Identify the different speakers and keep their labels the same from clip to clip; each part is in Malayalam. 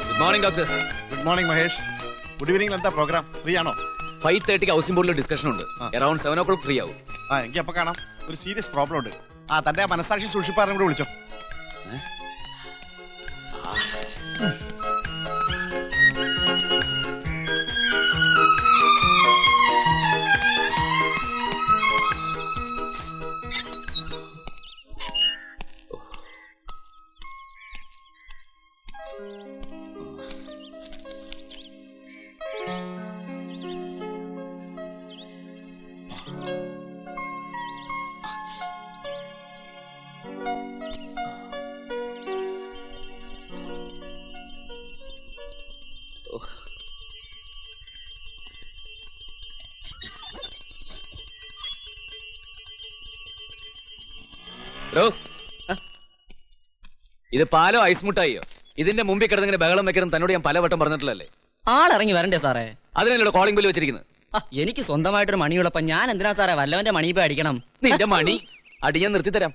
Speaker 1: Good morning doctor.
Speaker 2: Good morning Mahesh. Good evening. എന്താ പ്രോഗ്രാം? ഫ്രീ ആണോ?
Speaker 1: 5:30 ഹൗസിംഗ് ബോർഡിൽ ഡിസ്കഷൻ ഉണ്ട്. അറൌണ്ട് 7 o'clock ഫ്രീ ആവും.
Speaker 2: എങ്കിൽ അപ്പൊ കാണാം. ഒരു സീരിയസ് പ്രോബ്ലം ഉണ്ട്. തന്റെ മനസ്സാക്ഷി സൂക്ഷിപ്പാറിനെ കൂടെ വിളിച്ചോ.
Speaker 1: ബ്രോ, ഇത് പാലോ ഐസ് മുട്ടായിയോ? ഇതിന്റെ മുമ്പിൽ കിടന്നിങ്ങനെ ബഹളം വെക്കണം തന്നോട് ഞാൻ പലവട്ടം പറഞ്ഞിട്ടില്ലല്ലേ?
Speaker 3: ആളിറങ്ങി വരണ്ടേ സാറേ?
Speaker 1: അതിനല്ലോ കോളിംഗ് ബെല്ല് വെച്ചിരിക്കുന്നത്.
Speaker 3: എനിക്ക് സ്വന്തമായിട്ടൊരു മണിയുള്ളപ്പോ ഞാൻ എന്തിനാ സാറേ വല്ലവന്റെ മണി പോയി അടിക്കണം?
Speaker 1: നിന്റെ മണി അടി ഞാൻ നിർത്തിത്തരാം.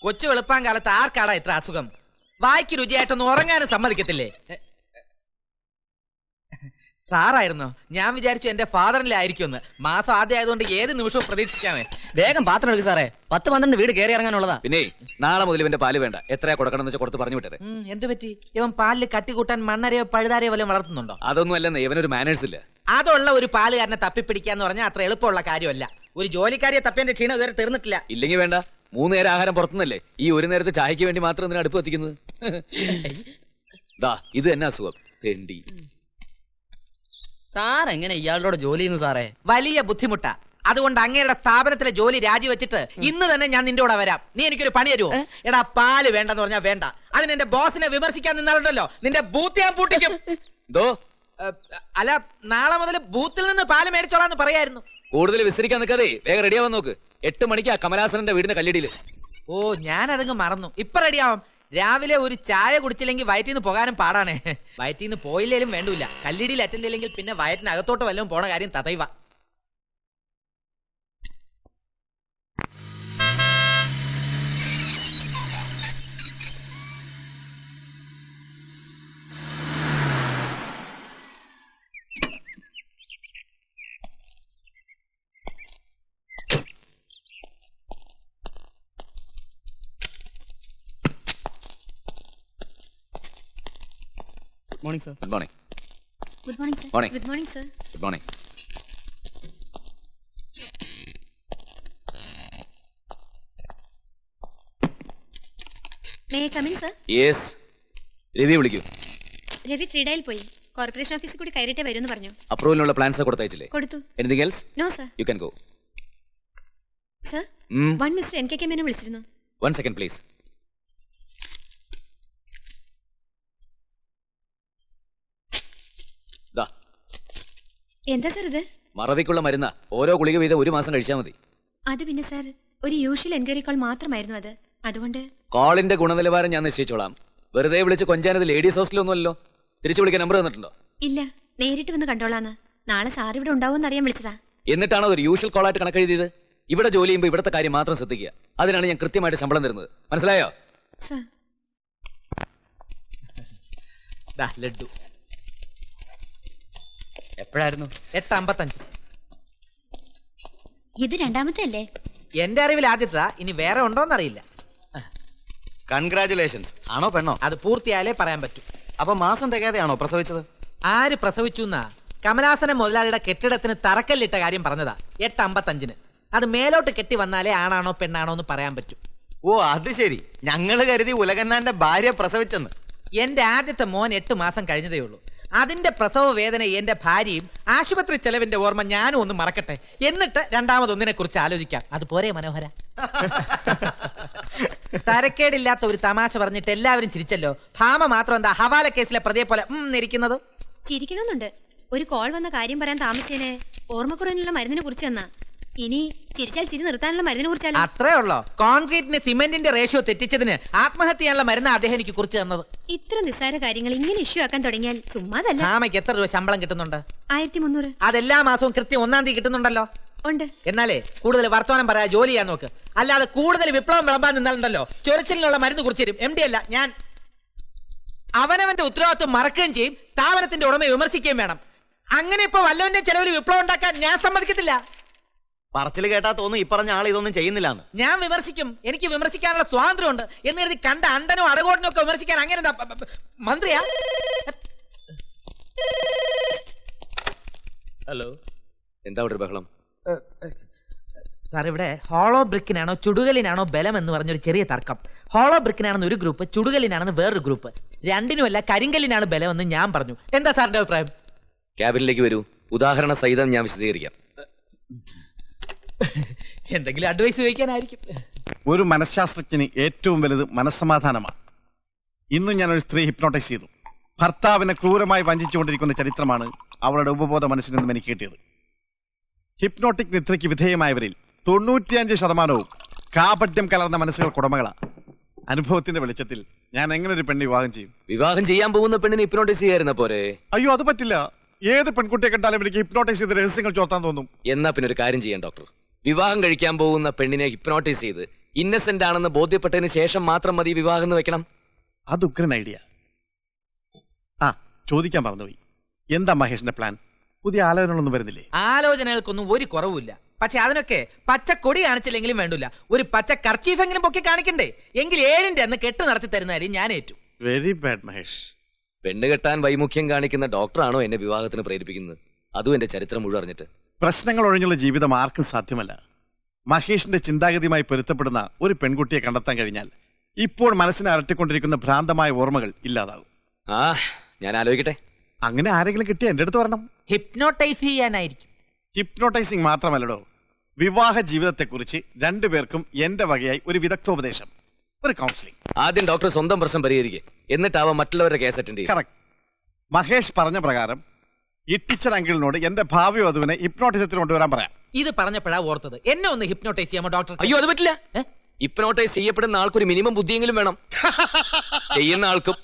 Speaker 4: കൊച്ചു വെളുപ്പാൻ കാലത്ത് ആർക്കാടാ ഇത്ര അസുഖം? വായിക്ക് രുചിയായിട്ടൊന്നും ഉറങ്ങാനും സമ്മതിക്കത്തില്ലേ? സാറായിരുന്നോ? ഞാൻ വിചാരിച്ചു എന്റെ ഫാദറിലെ ആയിരിക്കുമെന്ന്. മാസം ആദ്യം ആയതുകൊണ്ട് ഏത് നിമിഷവും പ്രതീക്ഷിക്കാമേ.
Speaker 3: വേഗം പാത്രം എടുക്കും സാറേ. 10-12 വീട് കയറി ഇറങ്ങാനുള്ളതാ.
Speaker 1: പിന്നെ നാളെ മുതൽ ഇവന്റെ പാല് വേണ്ട. എത്രയാ കൊടുക്കണം എന്ന് വെച്ചാൽ കൊടുത്ത് പറഞ്ഞു വിട്ടേ.
Speaker 4: എന്ത് പറ്റി? ഇവൻ പാലിൽ കട്ടി കൂട്ടാൻ മണ്ണരയോ പഴുതാരയോ വല്ലതും വളർത്തുന്നുണ്ടോ?
Speaker 1: അതൊന്നും അല്ലെന്ന്. ഇവനൊരു മാനേഴ്സ് ഇല്ല.
Speaker 4: അതുള്ള ഒരു പാലുകാരനെ തപ്പിപ്പിടിക്കാന്ന് പറഞ്ഞാൽ അത്ര എളുപ്പമുള്ള കാര്യമല്ല. ഒരു ജോലിക്കാരിയെ തപ്പിയന്റെ ക്ഷീണം ഇതുവരെ തീർന്നിട്ടില്ല.
Speaker 1: ഇല്ലെങ്കിൽ വേണ്ട. 3 നേരം ആഹാരം പുറത്തുനിന്നല്ലേ. ഈ ഒരു നേരത്തെ ചായക്ക് വേണ്ടി മാത്രം എന്തിനാ അടുപ്പ് എത്തിക്കുന്നത്? ഇത് തന്നെ അസുഖം. തെണ്ടി.
Speaker 3: സാർ എങ്ങനെ ഇയാളോട് ജോലി ചെയ്യുന്നു സാറേ?
Speaker 4: വലിയ ബുദ്ധിമുട്ടാ. അതുകൊണ്ട് അങ്ങയുടെ സ്ഥാപനത്തിലെ ജോലി രാജിവെച്ചിട്ട് ഇന്ന് തന്നെ ഞാൻ നിന്റെ കൂടെ വരാം. നീ എനിക്കൊരു പണി തരുമോ? എടാ, പാല് വേണ്ടെന്ന് പറഞ്ഞാൽ വേണ്ട. അതിന് എന്റെ ബോസിനെ വിമർശിക്കാൻ നിന്നാലുണ്ടല്ലോ നിന്റെ ബൂത്ത് ഞാൻ പൂട്ടിക്കും. അല്ല, നാളെ മുതൽ ബൂത്തിൽ നിന്ന് പാല് മേടിച്ചോളാന്ന് പറയായിരുന്നു.
Speaker 1: കൂടുതൽ വിസ്തരിക്കാൻ നിൽക്കാതെ വേഗം റെഡിയാവാൻ നോക്ക്. 8 മണിക്ക് കമലാസനന്റെ വീടിന്റെ കല്ലിടിയില്.
Speaker 4: ഓ, ഞാനതങ്ങ് മറന്നു. ഇപ്പൊ റെഡിയാവാം. രാവിലെ ഒരു ചായ കുടിച്ചില്ലെങ്കിൽ വയറ്റിന്ന് പോകാനും പാടാണ്. വയറ്റിന്ന് പോയില്ലേലും വേണ്ടൂല. കല്ലിടിയിൽ അറ്റൻഡ് ചെയ്യില്ലെങ്കിൽ പിന്നെ വയറ്റിനകത്തോട്ട് വല്ലതും പോണ കാര്യം തതൈവ.
Speaker 3: Morning sir.
Speaker 1: Good morning.
Speaker 5: Good morning sir.
Speaker 1: Morning.
Speaker 5: Good morning sir.
Speaker 1: Good morning.
Speaker 5: May I come in sir?
Speaker 1: Yes. Ravi വിളിക്കൂ.
Speaker 5: രവി ട്രീഡയിൽ പോയി. കോർപ്പറേഷൻ ഓഫീസിൽ കൂടി കയറിയിട്ടേ വരുമെന്ന് പറഞ്ഞു.
Speaker 1: അപ്രൂവലിനുള്ള പ്ലാൻസ് കൊടുത്തയച്ചില്ലേ?
Speaker 5: കൊടുത്തു.
Speaker 1: Anything else?
Speaker 5: No sir.
Speaker 1: You can go.
Speaker 5: Sir, one mister NKK Menon വിളിച്ചിരുന്നു.
Speaker 1: 1 second പ്ലീസ്.
Speaker 5: എന്താ സർ ഇത്?
Speaker 1: മറവിക്കുള്ള മരുന്ന്. ഓരോ ഗുളിക വീതം 1 മാസം കഴിച്ചാൽ മതി.
Speaker 5: അത് പിന്നെ സർ, ഒരു യൂഷ്വൽ എൻക്വയറി കോൾ മാത്രമായിരുന്നു അത്. അതുകൊണ്ട്
Speaker 1: കോളിന്റെ ഗുണനിലവാരം ഞാൻ നിശ്ചയിച്ചോളാം. വെറുതെ വിളിച്ച് കൊഞ്ചാനത് ലേഡീസ് ഹോസ്റ്റലൊന്നും അല്ലോ. തിരിച്ചു വിളിക്കാൻ നമ്പർ തന്നിട്ടുണ്ടോ?
Speaker 5: ഇല്ല, നേരിട്ട് വന്ന് കണ്ടോളാന്ന്. നാളെ സാർ ഇവിടെ ഉണ്ടാവുമെന്ന് അറിയാൻ വിളിച്ചതാ.
Speaker 1: എന്നിട്ടാണോ ഒരു യൂഷ്വൽ കോളായിട്ട് കണക്കെഴുതിയത്? ഇവിടെ ജോലി ചെയ്യുമ്പോൾ ഇവിടുത്തെ കാര്യം മാത്രം ശ്രദ്ധിക്കുക. അതിനാണ് ഞാൻ കൃത്യമായിട്ട് ശമ്പളം തരുന്നത്. മനസ്സിലായോ?
Speaker 5: സർ,
Speaker 4: ലഡ്ഡു
Speaker 3: എപ്പോഴായിരുന്നു?
Speaker 4: 8:55.
Speaker 5: ഇത് രണ്ടാമത്തെ അല്ലേ?
Speaker 4: എന്റെ അറിവിൽ ആദ്യത്താ. ഇനി വേറെ ഉണ്ടോന്നറിയില്ല.
Speaker 2: കൺഗ്രാചുലേഷൻസ്. ആണോ പെണ്ണോ?
Speaker 4: അത് പൂർത്തിയാലേ പറയാൻ പറ്റൂ.
Speaker 2: അപ്പൊ മാസം തികയാതെയാണോ പ്രസവിച്ചത്?
Speaker 4: ആര് പ്രസവിച്ചു എന്നാ? കമലാസന മുതലാളിയുടെ കെട്ടിടത്തിന് തറക്കല്ലിട്ട കാര്യം പറഞ്ഞതാ. 8:55. അത് മേലോട്ട് കെട്ടി വന്നാലേ ആണാണോ പെണ്ണാണോ എന്ന് പറയാൻ പറ്റും.
Speaker 2: ഓ, അത് ശരി. ഞങ്ങള് കരുതി ഉലകന്നാന്റെ ഭാര്യ പ്രസവിച്ചെന്ന്.
Speaker 4: എന്റെ ആദ്യത്തെ മോൻ 8 മാസം കഴിഞ്ഞതേ ഉള്ളൂ. അതിന്റെ പ്രസവ വേദന എന്റെ ഭാര്യയും ആശുപത്രി ചെലവിന്റെ ഓർമ്മ ഞാനും ഒന്ന് മറക്കട്ടെ. എന്നിട്ട് രണ്ടാമതൊന്നിനെ കുറിച്ച് ആലോചിക്കാം. അതുപോലെ മനോഹര. തരക്കേടില്ലാത്ത ഒരു തമാശ പറഞ്ഞിട്ട് എല്ലാവരും ചിരിച്ചല്ലോ. ഭാമ മാത്രം എന്താ ഹവാല കേസിലെ പ്രതിയെ പോലെ ഇരിക്കുന്നത്?
Speaker 5: ചിരിക്കണമെന്നുണ്ട്. ഒരു കോൾ വന്ന കാര്യം പറയാൻ താമസിച്ചേനെ ഓർമ്മക്കുറവിനുള്ള മരുന്നിനെ കുറിച്ച് തന്നാ. ഇനി ചിരിച്ചാൽ ചിരി നിർത്താനുള്ള മരുന്നിനെ കുറിച്ചാലോ?
Speaker 4: അത്രേ ഉള്ളോ? കോൺക്രീറ്റിന് സിമെന്റിന്റെ റേഷ്യോ തെറ്റിച്ചതിന് ആത്മഹത്യ ചെയ്യാനുള്ള മരുന്ന് അദ്ദേഹം എനിക്ക് കുറിച്ച് തന്നത്.
Speaker 5: ഇത്ര നിസ്സാര കാര്യങ്ങൾ ഇങ്ങനെ ഇഷ്യൂ ആക്കാൻ തുടങ്ങിയാൽ ചുമ്മാതല്ല.
Speaker 4: ഭാമയ്ക്ക് എത്ര രൂപ ശമ്പളം കിട്ടുന്നുണ്ട്?
Speaker 5: 1300
Speaker 4: അതെല്ലാ മാസവും കൃത്യം 1-ാം തീയതി കിട്ടുന്നുണ്ടല്ലോ.
Speaker 5: ഉണ്ട്.
Speaker 4: എന്നാലേ കൂടുതൽ വർത്തമാനം പറയാ, ജോലി ചെയ്യാൻ നോക്ക്. അല്ലാതെ കൂടുതൽ വിപ്ലവം വിളമ്പാൻ നിന്നാലുണ്ടല്ലോ ചൊറിച്ചിലിനുള്ള മരുന്ന് കുറിച്ച് തരും. MD അല്ല ഞാൻ. അവനവന്റെ ഉത്തരവാദിത്വം മറക്കുകയും ചെയ്യും, സ്ഥാപനത്തിന്റെ ഉടമയെ വിമർശിക്കുകയും വേണം. അങ്ങനെ ഇപ്പൊ വല്ലവന്റെ ചെലവിൽ വിപ്ലവം ഉണ്ടാക്കാൻ ഞാൻ സമ്മതിക്കത്തില്ല.
Speaker 6: പറച്ചിൽ കേട്ടാ തോന്നുന്നു ഈ പറഞ്ഞ ആൾ ഇതൊന്നും ചെയ്യുന്നില്ലാന്ന്.
Speaker 4: ഞാൻ വിമർശിക്കും, എനിക്ക് വിമർശിക്കാനുള്ള സ്വാതന്ത്ര്യമുണ്ട് എന്ന് കരുതി കണ്ട അണ്ടനോ അടകോടനോ ഒക്കെ വിമർശിക്കാൻ അങ്ങനെ എന്താ മന്ത്രിയാ?
Speaker 6: ഹലോ,
Speaker 1: എന്താ അവിടെ ഒരു ബഹളം?
Speaker 4: സാർ, ഇവിടെ ഹോളോ ബ്രിക്കിനാണോ ചുടുകലിനാണോ ബലം എന്ന് പറഞ്ഞൊരു ചെറിയ തർക്കം. ഹോളോ ബ്രിക്കിനാണെന്ന് ഒരു ഗ്രൂപ്പ്, ചുടുകലിനാണെന്ന് വേറൊരു ഗ്രൂപ്പ്. രണ്ടിനുമല്ല കരിങ്കലിനാണ് ബലം എന്ന് ഞാൻ പറഞ്ഞു. എന്താ സാറിന്റെ അഭിപ്രായം?
Speaker 1: ക്യാബിനിലേക്ക് വരൂ, ഉദാഹരണ സഹിതം ഞാൻ വിശദീകരിക്കാം.
Speaker 4: എന്തെങ്കിലും അഡ്വൈസ് ചോദിക്കാനായിരിക്കും.
Speaker 2: ഒരു മനഃശാസ്ത്രജ്ഞന് ഏറ്റവും വലുത് മനസ്സമാധാനമാണ്. ഇന്നും ഞാനൊരു സ്ത്രീ ഹിപ്നോട്ടൈസ് ചെയ്തു. ഭർത്താവിനെ ക്രൂരമായി വഞ്ചിച്ചുകൊണ്ടിരിക്കുന്ന ചരിത്രമാണ് അവളുടെ ഉപബോധ മനസ്സിൽ നിന്നും എനിക്ക് കിട്ടിയത്. ഹിപ്നോട്ടിക് നിദ്രയ്ക്ക് വിധേയമായവരിൽ 95% കാപട്യം കലർന്ന മനസ്സുകൾക്കുടമകളാണ്. അനുഭവത്തിന്റെ വെളിച്ചത്തിൽ ഞാൻ എങ്ങനെ ഒരു പെണ്ണ് വിവാഹം ചെയ്യും?
Speaker 1: വിവാഹം ചെയ്യാൻ പോകുന്ന പെണ്ണിനെ ഹിപ്നോട്ടൈസ് ചെയ്യായിരുന്ന പോരെ?
Speaker 2: അയ്യോ, അത് പറ്റില്ല. ഏത് പെൺകുട്ടിയെ കണ്ടാലും എനിക്ക് ഹിപ്നോട്ടൈസ് ചെയ്ത് രഹസ്യങ്ങൾ ചോർത്താൻ തോന്നും.
Speaker 1: എന്നാ പിന്നെ ഒരു കാര്യം ചെയ്യാം ഡോക്ടർ. വിവാഹം കഴിക്കാൻ പോകുന്ന പെണ്ണിനെ ഹിപ്നോട്ടൈസ് ചെയ്ത് ഇന്നസെന്റ് ആണെന്ന് ബോധ്യപ്പെട്ടതിന് ശേഷം മാത്രം മതി വിവാഹം എന്ന് വെക്കണം.
Speaker 2: അത് ഉഗ്രൻ ഐഡിയ. ആ, ചോദിക്കാൻ മറന്നുപോയി, എന്താ മഹേഷിന്റെ പ്ലാൻ? പുതിയ ആലോചനകളൊന്നും വരുന്നില്ലേ?
Speaker 4: ആലോചനകൾക്കൊന്നും ഒരു കുറവുമില്ല. പക്ഷെ അതിനൊക്കെ പച്ച കൊടി കാണിച്ചില്ലെങ്കിലും വേണ്ടില്ല, ഒരു പച്ച കർച്ചീഫെങ്കിലും പൊക്കി കാണിക്കണ്ടേ? എങ്കിൽ 7ന്റെ അന്ന് കെട്ട് നടത്തി തരുന്നതായിരിക്കും ഞാൻ ഏറ്റു.
Speaker 2: Very bad Mahesh.
Speaker 1: പെണ്ണ് കെട്ടാൻ വൈമുഖ്യം കാണിക്കുന്ന ഡോക്ടറാണോ എന്നെ വിവാഹത്തിന് പ്രേരിപ്പിക്കുന്നത്? അതും എന്റെ ചരിത്രം മുഴുവൻ അറിഞ്ഞിട്ട്.
Speaker 2: പ്രശ്നങ്ങൾ ഒഴിഞ്ഞുള്ള ജീവിതം ആർക്കും സാധ്യമല്ല. മഹേഷിന്റെ ചിന്താഗതിയുമായി പൊരുത്തപ്പെടുന്ന ഒരു പെൺകുട്ടിയെ കണ്ടെത്താൻ കഴിഞ്ഞാൽ ഇപ്പോൾ മനസ്സിനെ അലട്ടിക്കൊണ്ടിരിക്കുന്ന ഭ്രാന്തമായ ഓർമ്മകൾ ഇല്ലാതാകും.
Speaker 1: ആ, ഞാൻ ആലോചിക്കട്ടെ.
Speaker 2: അങ്ങനെ ആരെങ്കിലും കിട്ടിയ എന്റെ അടുത്ത് വരണം.
Speaker 4: ഹിപ്നോട്ടൈസ് ചെയ്യാനായിരിക്കും.
Speaker 2: ഹിപ്നോട്ടൈസിംഗ് മാത്രമല്ലടോ, വിവാഹ ജീവിതത്തെക്കുറിച്ച് രണ്ടുപേർക്കും എന്റെ വകയായി ഒരു വിദഗ്ധോപദേശം, ഒരു കൗൺസിലിംഗ്.
Speaker 1: ആദ്യം ഡോക്ടർ സ്വന്തം പ്രശ്നം പരിഹരിക്കുക, എന്നിട്ടാവാം മറ്റുള്ളവരുടെ കേസ് അറ്റൻഡ് ചെയ്യുക.
Speaker 2: കറക്റ്റ്. മഹേഷ് പറഞ്ഞ പ്രകാരം ഈ ടീച്ചർ അങ്കിളിനോട് എന്റെ ഭാവി വധുവിനെ ഹിപ്നോട്ടിസത്തിൽ കൊണ്ടുവരാൻ പറയാം.
Speaker 4: ഇത് പറഞ്ഞപ്പോഴാ ഓർത്തത്, എന്നെ ഒന്ന് ഹിപ്നോട്ടൈസ് ചെയ്യാമോ ഡോക്ടർ?
Speaker 1: അയ്യോ, അത് പറ്റില്ല. ഹിപ്നോട്ടൈസ് ചെയ്യപ്പെടുന്ന ആൾക്കൊരു മിനിമം ബുദ്ധിയെങ്കിലും വേണം. ചെയ്യുന്ന ആൾക്കും.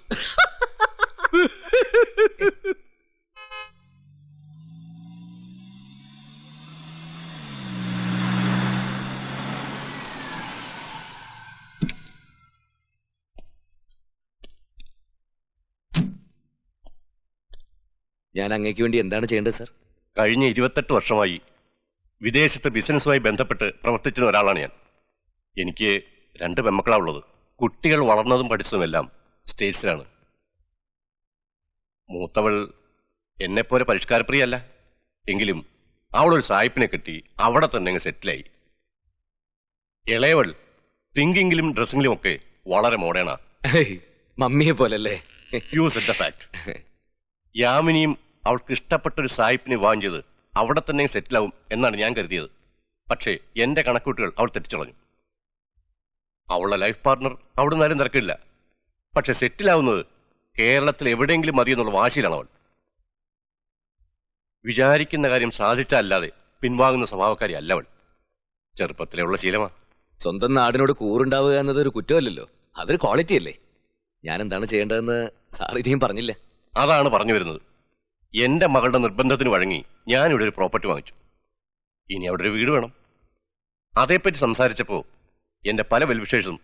Speaker 1: ഞാൻ അങ്ങേക്ക് വേണ്ടി എന്താണ് ചെയ്യേണ്ടത് സർ?
Speaker 7: കഴിഞ്ഞ 28 വർഷമായി വിദേശത്ത് ബിസിനസ്സുമായി ബന്ധപ്പെട്ട് പ്രവർത്തിച്ചിരുന്ന ഒരാളാണ് ഞാൻ. എനിക്ക് 2 പെൺമക്കളാണ് ഉള്ളത്. കുട്ടികൾ വളർന്നതും പഠിച്ചതുമെല്ലാം സ്റ്റേറ്റ്സിലാണ്. മൂത്തവൾ എന്നെപ്പോലെ പരിഷ്കാരപ്രിയല്ല, എങ്കിലും അവളൊരു സായിപ്പിനെ കിട്ടി അവിടെ തന്നെ അങ്ങ് സെറ്റിലായി. ഇളയവൾ തിങ്കിങ്ങിലും ഡ്രസ്സിങ്ങിലും ഒക്കെ വളരെ മോഡേണാ.
Speaker 1: മമ്മിയെ പോലല്ലേ?
Speaker 7: You said the fact. യാമിനിയും അവൾക്ക് ഇഷ്ടപ്പെട്ടൊരു സായിപ്പിനെ വാങ്ങിച്ചത് അവിടെ തന്നെ സെറ്റിലാവും എന്നാണ് ഞാൻ കരുതിയത്. പക്ഷേ എന്റെ കണക്കൂട്ടുകൾ അവൾ തെറ്റിച്ചളഞ്ഞു. അവളുടെ ലൈഫ് പാർട്ണർ അവിടെ നിന്നാലും തിരക്കില്ല. പക്ഷെ സെറ്റിലാവുന്നത് കേരളത്തിൽ എവിടെയെങ്കിലും മതി എന്നുള്ള വാശിയിലാണ് അവൾ. വിചാരിക്കുന്ന കാര്യം സാധിച്ചല്ലാതെ പിൻവാങ്ങുന്ന സ്വഭാവക്കാരി അല്ല അവൾ. ചെറുപ്പത്തിലെ ഉള്ള ശീലമാ.
Speaker 1: സ്വന്തം നാടിനോട് കൂറുണ്ടാവുക എന്നത് ഒരു കുറ്റമല്ലല്ലോ, അതൊരു ക്വാളിറ്റി അല്ലേ? ഞാൻ എന്താണ് ചെയ്യേണ്ടതെന്ന് സാർ ഇനിയും പറഞ്ഞില്ല.
Speaker 7: അതാണ് പറഞ്ഞു വരുന്നത്. എന്റെ മകളുടെ നിർബന്ധത്തിന് വഴങ്ങി ഞാനിവിടെ ഒരു പ്രോപ്പർട്ടി വാങ്ങിച്ചു. ഇനി അവിടെ ഒരു വീട് വേണം. അതേപ്പറ്റി സംസാരിച്ചപ്പോൾ എന്റെ പല വെൽവിഷേഴ്സും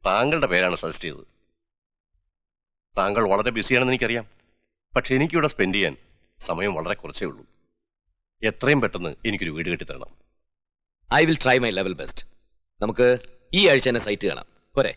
Speaker 7: താങ്കളുടെ പേരാണ് സജസ്റ്റ് ചെയ്തത്. താങ്കൾ വളരെ ബിസിയാണെന്ന് എനിക്കറിയാം. പക്ഷെ എനിക്കിവിടെ സ്പെൻഡ് ചെയ്യാൻ സമയം വളരെ കുറച്ചേ ഉള്ളൂ. എത്രയും പെട്ടെന്ന് എനിക്കൊരു വീട് കെട്ടിത്തരണം.
Speaker 1: I will try my level best. നമുക്ക് ഈ ആഴ്ച തന്നെ സൈറ്റ് കാണാം, പോരെ?